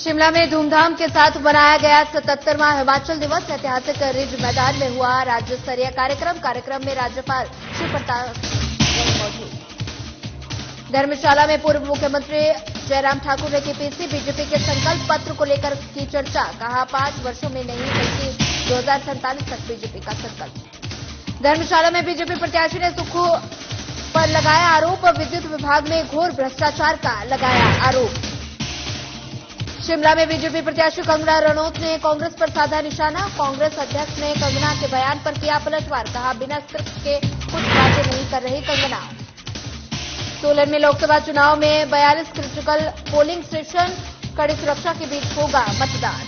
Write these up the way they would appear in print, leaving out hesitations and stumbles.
शिमला में धूमधाम के साथ मनाया गया 77वां हिमाचल दिवस। ऐतिहासिक रिज मैदान में हुआ राज्य स्तरीय कार्यक्रम में राज्यपाल श्री प्रताप मौजूद। धर्मशाला में पूर्व मुख्यमंत्री जयराम ठाकुर ने की पीसी। बीजेपी के संकल्प पत्र को लेकर की चर्चा। कहा 5 वर्षों में नहीं बल्कि 2047 तक बीजेपी का संकल्प। धर्मशाला में बीजेपी प्रत्याशी ने सुक्खू पर लगाया आरोप। विद्युत विभाग में घोर भ्रष्टाचार का लगाया आरोप। शिमला में बीजेपी प्रत्याशी कंगना रनौत ने कांग्रेस पर साधा निशाना। कांग्रेस अध्यक्ष ने कंगना के बयान पर किया पलटवार। कहा बिना स्क्रिप्ट के कुछ बातें नहीं कर रही कंगना। सोलन में लोकसभा चुनाव में 42 क्रिटिकल पोलिंग स्टेशन, कड़ी सुरक्षा के बीच होगा मतदान।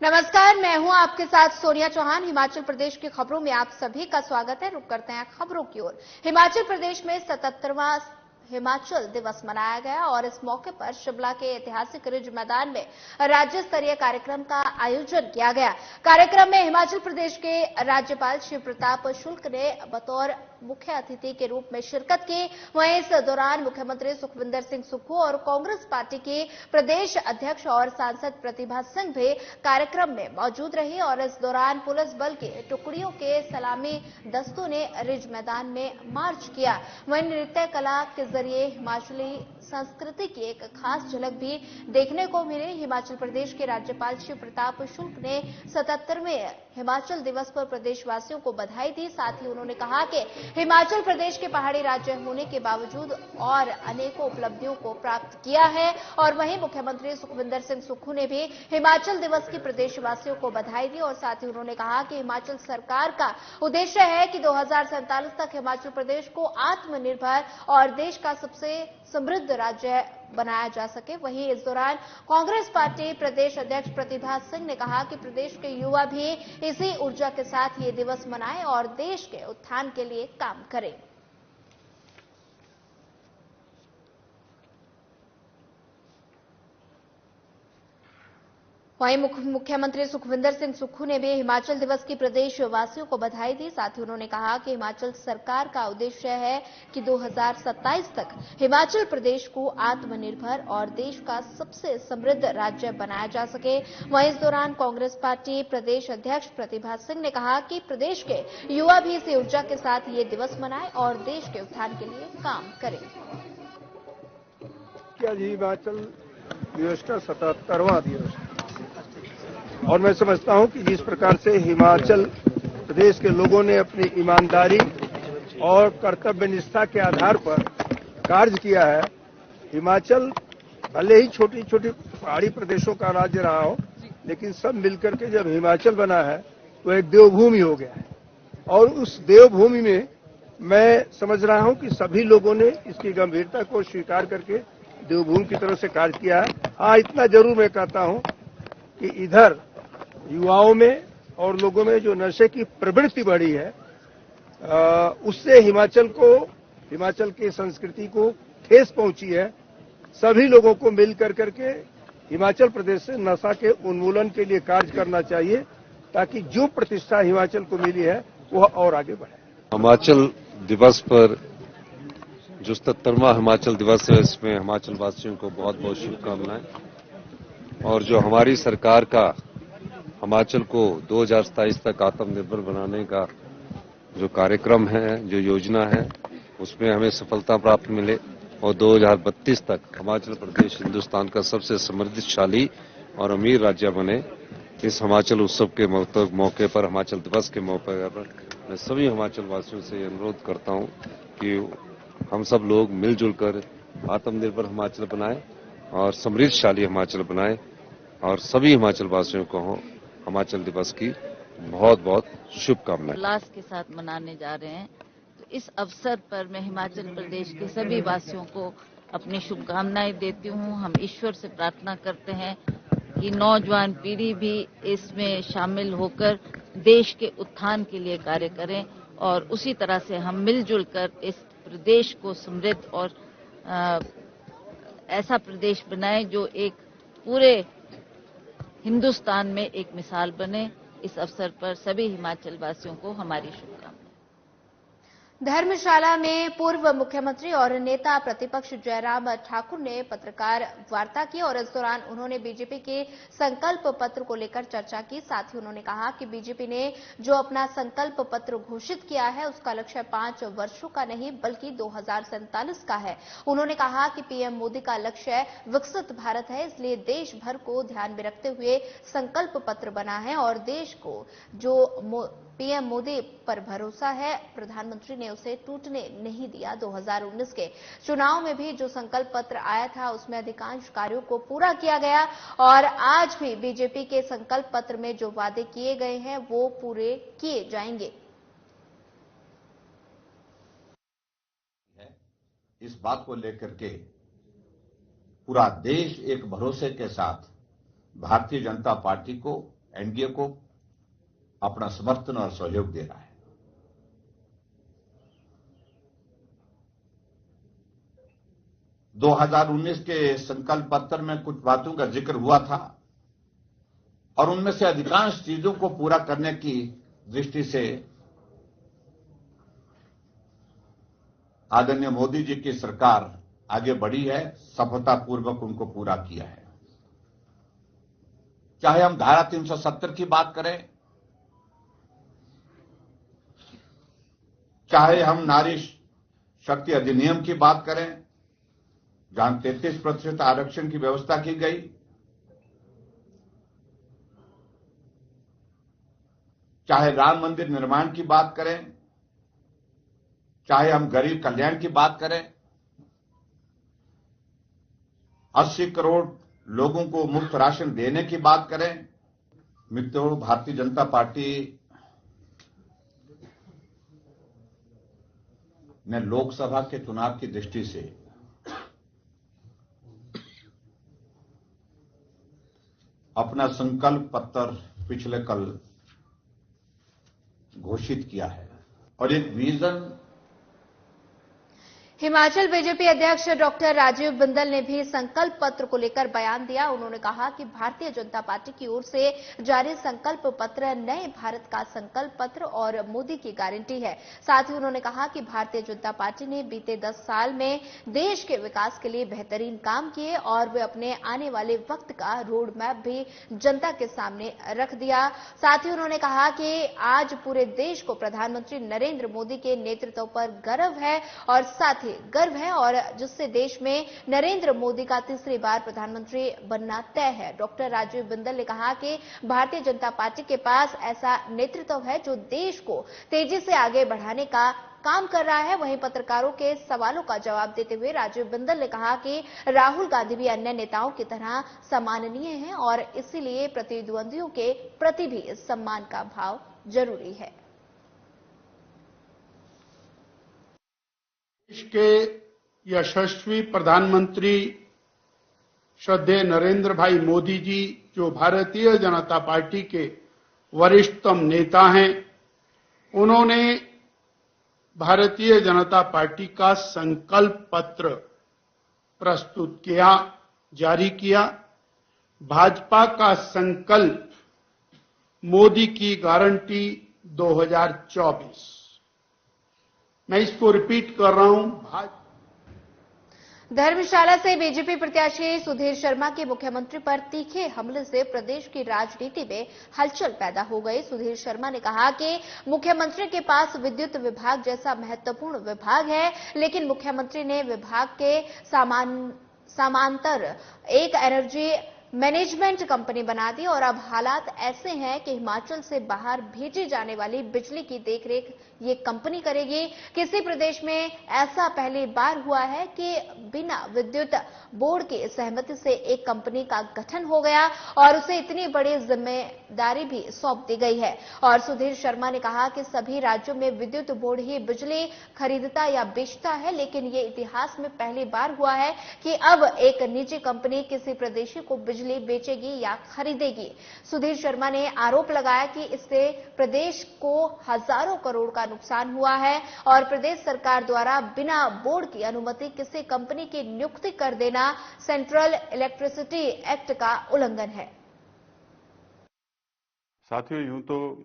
नमस्कार, मैं हूं आपके साथ सोनिया चौहान। हिमाचल प्रदेश की खबरों में आप सभी का स्वागत है। रुक करते हैं खबरों की ओर। हिमाचल प्रदेश में 77वां हिमाचल दिवस मनाया गया और इस मौके पर शिमला के ऐतिहासिक रिज मैदान में राज्य स्तरीय कार्यक्रम का आयोजन किया गया। कार्यक्रम में हिमाचल प्रदेश के राज्यपाल श्री प्रताप शुक्ल ने बतौर मुख्य अतिथि के रूप में शिरकत की। वहीं इस दौरान मुख्यमंत्री सुखविंदर सिंह सुक्खू और कांग्रेस पार्टी की प्रदेश अध्यक्ष और सांसद प्रतिभा सिंह भी कार्यक्रम में मौजूद रही और इस दौरान पुलिस बल की टुकड़ियों के सलामी दस्तों ने रिज मैदान में मार्च किया। वहीं नृत्य कला के जरिए हिमाचली संस्कृति की एक खास झलक भी देखने को मिली। हिमाचल प्रदेश के राज्यपाल श्री प्रताप शुक्ल ने 77वें हिमाचल दिवस पर प्रदेशवासियों को बधाई दी। साथ ही उन्होंने कहा कि हिमाचल प्रदेश के पहाड़ी राज्य होने के बावजूद और अनेकों उपलब्धियों को प्राप्त किया है। और वहीं मुख्यमंत्री सुखविंदर सिंह सुक्खू ने भी हिमाचल दिवस की प्रदेशवासियों को बधाई दी और साथ ही उन्होंने कहा कि हिमाचल सरकार का उद्देश्य है कि 2047 तक हिमाचल प्रदेश को आत्मनिर्भर और देश का सबसे समृद्ध राज्य बनाया जा सके। वहीं इस दौरान कांग्रेस पार्टी प्रदेश अध्यक्ष प्रतिभा सिंह ने कहा कि प्रदेश के युवा भी इसी ऊर्जा के साथ ये दिवस मनाएं और देश के उत्थान के लिए काम करें। वहीं मुख्यमंत्री सुखविंदर सिंह सुक्खू ने भी हिमाचल दिवस की प्रदेशवासियों को बधाई दी। साथ ही उन्होंने कहा कि हिमाचल सरकार का उद्देश्य है कि 2027 तक हिमाचल प्रदेश को आत्मनिर्भर और देश का सबसे समृद्ध राज्य बनाया जा सके। वहीं इस दौरान कांग्रेस पार्टी प्रदेश अध्यक्ष प्रतिभा सिंह ने कहा कि प्रदेश के युवा भी इसी ऊर्जा के साथ ये दिवस मनाएं और देश के उत्थान के लिए काम करें। हिमाचल दिवस का 77वां दिवस और मैं समझता हूं कि जिस प्रकार से हिमाचल प्रदेश के लोगों ने अपनी ईमानदारी और कर्तव्य निष्ठा के आधार पर कार्य किया है। हिमाचल भले ही छोटी छोटी पहाड़ी प्रदेशों का राज्य रहा हो, लेकिन सब मिलकर के जब हिमाचल बना है तो एक देवभूमि हो गया है। और उस देवभूमि में मैं समझ रहा हूं कि सभी लोगों ने इसकी गंभीरता को स्वीकार करके देवभूमि की तरफ से कार्य किया है। हाँ, इतना जरूर मैं कहता हूं कि इधर युवाओं में और लोगों में जो नशे की प्रवृत्ति बढ़ी है, उससे हिमाचल की संस्कृति को ठेस पहुंची है। सभी लोगों को मिलकर करके हिमाचल प्रदेश से नशा के उन्मूलन के लिए कार्य करना चाहिए, ताकि जो प्रतिष्ठा हिमाचल को मिली है वह और आगे बढ़े। हिमाचल दिवस पर जो 77वां हिमाचल दिवस है, इसमें हिमाचल वासियों को बहुत बहुत शुभकामनाएं। और जो हमारी सरकार का हिमाचल को 2027 तक आत्मनिर्भर बनाने का जो कार्यक्रम है, जो योजना है, उसमें हमें सफलता प्राप्त मिले और 2032 तक हिमाचल प्रदेश हिंदुस्तान का सबसे समृद्धशाली और अमीर राज्य बने। इस हिमाचल उत्सव के मौके पर, हिमाचल दिवस के मौके पर मैं सभी हिमाचल वासियों से अनुरोध करता हूं कि हम सब लोग मिलजुल कर आत्मनिर्भर हिमाचल बनाएं और समृद्धशाली हिमाचल बनाएं। और सभी हिमाचल वासियों को हिमाचल दिवस की बहुत बहुत शुभकामनाएं। उल्लास के साथ मनाने जा रहे हैं, तो इस अवसर पर मैं हिमाचल प्रदेश के सभी वासियों को अपनी शुभकामनाएं देती हूं। हम ईश्वर से प्रार्थना करते हैं कि नौजवान पीढ़ी भी इसमें शामिल होकर देश के उत्थान के लिए कार्य करें और उसी तरह से हम मिलजुल कर इस प्रदेश को समृद्ध और ऐसा प्रदेश बनाएं जो एक पूरे हिंदुस्तान में एक मिसाल बने। इस अवसर पर सभी हिमाचल वासियों को हमारी शुभकामनाएं। धर्मशाला में पूर्व मुख्यमंत्री और नेता प्रतिपक्ष जयराम ठाकुर ने पत्रकार वार्ता की और इस दौरान उन्होंने बीजेपी के संकल्प पत्र को लेकर चर्चा की। साथ ही उन्होंने कहा कि बीजेपी ने जो अपना संकल्प पत्र घोषित किया है उसका लक्ष्य 5 वर्षों का नहीं बल्कि 2047 का है। उन्होंने कहा कि पीएम मोदी का लक्ष्य विकसित भारत है, इसलिए देश भर को ध्यान में रखते हुए संकल्प पत्र बना है और देश को जो पीएम मोदी पर भरोसा है, प्रधानमंत्री ने उसे टूटने नहीं दिया। 2019 के चुनाव में भी जो संकल्प पत्र आया था उसमें अधिकांश कार्यों को पूरा किया गया और आज भी बीजेपी के संकल्प पत्र में जो वादे किए गए हैं वो पूरे किए जाएंगे। इस बात को लेकर के पूरा देश एक भरोसे के साथ भारतीय जनता पार्टी को, एनडीए को अपना समर्थन और सहयोग दे रहा है। दो 2019 के संकल्प पत्र में कुछ बातों का जिक्र हुआ था और उनमें से अधिकांश चीजों को पूरा करने की दृष्टि से आदरणीय मोदी जी की सरकार आगे बढ़ी है, सफलतापूर्वक उनको पूरा किया है। चाहे हम धारा 370 की बात करें, चाहे हम नारी शक्ति अधिनियम की बात करें जहां 33% आरक्षण की व्यवस्था की गई, चाहे राम मंदिर निर्माण की बात करें, चाहे हम गरीब कल्याण की बात करें, 80 करोड़ लोगों को मुफ्त राशन देने की बात करें। मित्रों, भारतीय जनता पार्टी ने लोकसभा के चुनाव की दृष्टि से अपना संकल्प पत्र पिछले कल घोषित किया है और एक विजन। हिमाचल बीजेपी अध्यक्ष डॉक्टर राजीव बिंदल ने भी संकल्प पत्र को लेकर बयान दिया। उन्होंने कहा कि भारतीय जनता पार्टी की ओर से जारी संकल्प पत्र नए भारत का संकल्प पत्र और मोदी की गारंटी है। साथ ही उन्होंने कहा कि भारतीय जनता पार्टी ने बीते 10 साल में देश के विकास के लिए बेहतरीन काम किए और वे अपने आने वाले वक्त का रोड मैप भी जनता के सामने रख दिया। साथ ही उन्होंने कहा कि आज पूरे देश को प्रधानमंत्री नरेंद्र मोदी के नेतृत्व पर गर्व है और साथ ही गर्व है और जिससे देश में नरेंद्र मोदी का तीसरी बार प्रधानमंत्री बनना तय है। डॉक्टर राजीव बिंदल ने कहा कि भारतीय जनता पार्टी के पास ऐसा नेतृत्व है जो देश को तेजी से आगे बढ़ाने का काम कर रहा है। वहीं पत्रकारों के सवालों का जवाब देते हुए राजीव बिंदल ने कहा कि राहुल गांधी भी अन्य नेताओं की तरह सम्माननीय हैं और इसीलिए प्रतिद्वंदियों के प्रति भी सम्मान का भाव जरूरी है। देश के यशस्वी प्रधानमंत्री श्रद्धेय नरेंद्र भाई मोदी जी जो भारतीय जनता पार्टी के वरिष्ठतम नेता हैं, उन्होंने भारतीय जनता पार्टी का संकल्प पत्र प्रस्तुत किया, जारी किया। भाजपा का संकल्प, मोदी की गारंटी 2024। मैं इसको रिपीट कर रहा हूं। धर्मशाला से बीजेपी प्रत्याशी सुधीर शर्मा के मुख्यमंत्री पर तीखे हमले से प्रदेश की राजनीति में हलचल पैदा हो गई। सुधीर शर्मा ने कहा कि मुख्यमंत्री के पास विद्युत विभाग जैसा महत्वपूर्ण विभाग है, लेकिन मुख्यमंत्री ने विभाग के समांतर एक एनर्जी मैनेजमेंट कंपनी बना दी और अब हालात ऐसे हैं कि हिमाचल से बाहर भेजी जाने वाली बिजली की देखरेख ये कंपनी करेगी। किसी प्रदेश में ऐसा पहली बार हुआ है कि बिना विद्युत बोर्ड की सहमति से एक कंपनी का गठन हो गया और उसे इतनी बड़ी जिम्मेदारी भी सौंप दी गई है। और सुधीर शर्मा ने कहा कि सभी राज्यों में विद्युत बोर्ड ही बिजली खरीदता या बेचता है, लेकिन ये इतिहास में पहली बार हुआ है कि अब एक निजी कंपनी किसी प्रदेशी को बिजली बेचेगी या खरीदेगी। सुधीर शर्मा ने आरोप लगाया कि इससे प्रदेश को हजारों करोड़ का नुकसान हुआ है और प्रदेश सरकार द्वारा बिना बोर्ड की अनुमति किसी कंपनी की नियुक्ति कर देना सेंट्रल इलेक्ट्रिसिटी एक्ट का उल्लंघन है। साथियों, यूं तो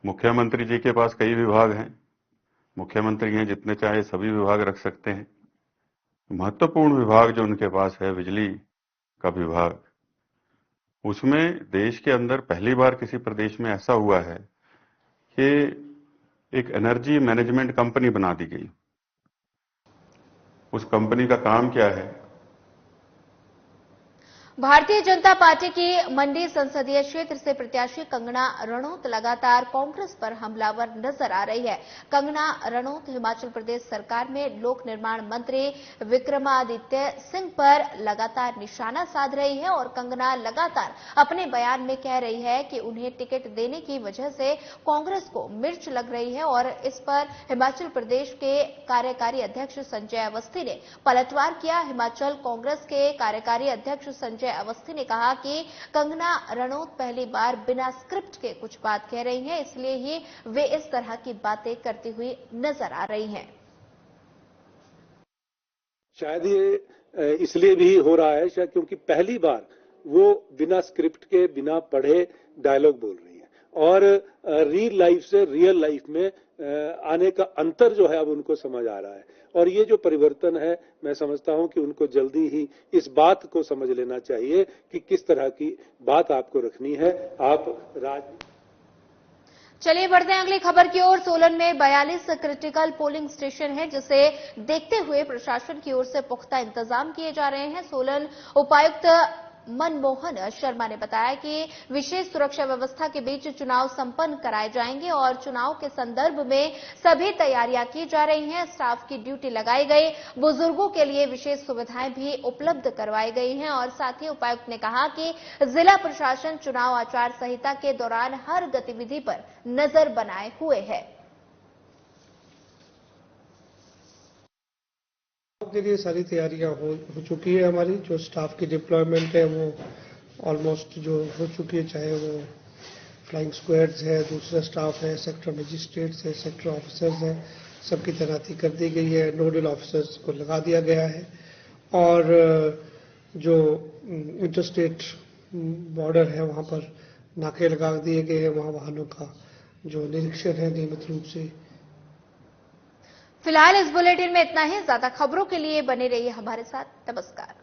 मुख्यमंत्री जी के पास कई विभाग हैं, मुख्यमंत्री हैं, जितने चाहे सभी विभाग रख सकते हैं। महत्वपूर्ण विभाग जो उनके पास है, बिजली का विभाग, उसमें देश के अंदर पहली बार किसी प्रदेश में ऐसा हुआ है कि एक एनर्जी मैनेजमेंट कंपनी बना दी गई। उस कंपनी का काम क्या है? भारतीय जनता पार्टी की मंडी संसदीय क्षेत्र से प्रत्याशी कंगना रणौत लगातार कांग्रेस पर हमलावर नजर आ रही है। कंगना रणौत हिमाचल प्रदेश सरकार में लोक निर्माण मंत्री विक्रमादित्य सिंह पर लगातार निशाना साध रही है और कंगना लगातार अपने बयान में कह रही है कि उन्हें टिकट देने की वजह से कांग्रेस को मिर्च लग रही है और इस पर हिमाचल प्रदेश के कार्यकारी अध्यक्ष संजय अवस्थी ने पलटवार किया। हिमाचल कांग्रेस के कार्यकारी अध्यक्ष संजय अवस्थी ने कहा कि कंगना रणौत पहली बार बिना स्क्रिप्ट के कुछ बात कह रही हैं, इसलिए ही वे इस तरह की बातें करती हुई नजर आ रही हैं। शायद ये इसलिए भी हो रहा है, शायद क्योंकि पहली बार वो बिना स्क्रिप्ट के, बिना पढ़े डायलॉग बोल रही हैं और रियल लाइफ से रियल लाइफ में आने का अंतर जो है अब उनको समझ आ रहा है। और ये जो परिवर्तन है, मैं समझता हूं कि उनको जल्दी ही इस बात को समझ लेना चाहिए कि किस तरह की बात आपको रखनी है। आप चलिए बढ़ते हैं अगली खबर की ओर। सोलन में 42 क्रिटिकल पोलिंग स्टेशन है, जिसे देखते हुए प्रशासन की ओर से पुख्ता इंतजाम किए जा रहे हैं। सोलन उपायुक्त मनमोहन शर्मा ने बताया कि विशेष सुरक्षा व्यवस्था के बीच चुनाव संपन्न कराए जाएंगे और चुनाव के संदर्भ में सभी तैयारियां की जा रही हैं। स्टाफ की ड्यूटी लगाई गई, बुजुर्गों के लिए विशेष सुविधाएं भी उपलब्ध करवाई गई हैं और साथ ही उपायुक्त ने कहा कि जिला प्रशासन चुनाव आचार संहिता के दौरान हर गतिविधि पर नजर बनाए हुए है। के लिए सारी तैयारियां हो चुकी है। हमारी जो स्टाफ की डिप्लॉयमेंट है वो ऑलमोस्ट जो हो चुकी है, चाहे वो फ्लाइंग स्क्वाड्स है, दूसरा स्टाफ है, सेक्टर मजिस्ट्रेट्स है, सेक्टर ऑफिसर्स हैं, सबकी तैनाती कर दी गई है। नोडल ऑफिसर्स को लगा दिया गया है और जो इंटरस्टेट बॉर्डर है वहां पर नाके लगा दिए गए हैं। वहां वाहनों का जो निरीक्षण है नियमित रूप से। फिलहाल इस बुलेटिन में इतना ही। ज्यादा खबरों के लिए बने रहिए हमारे साथ। नमस्कार।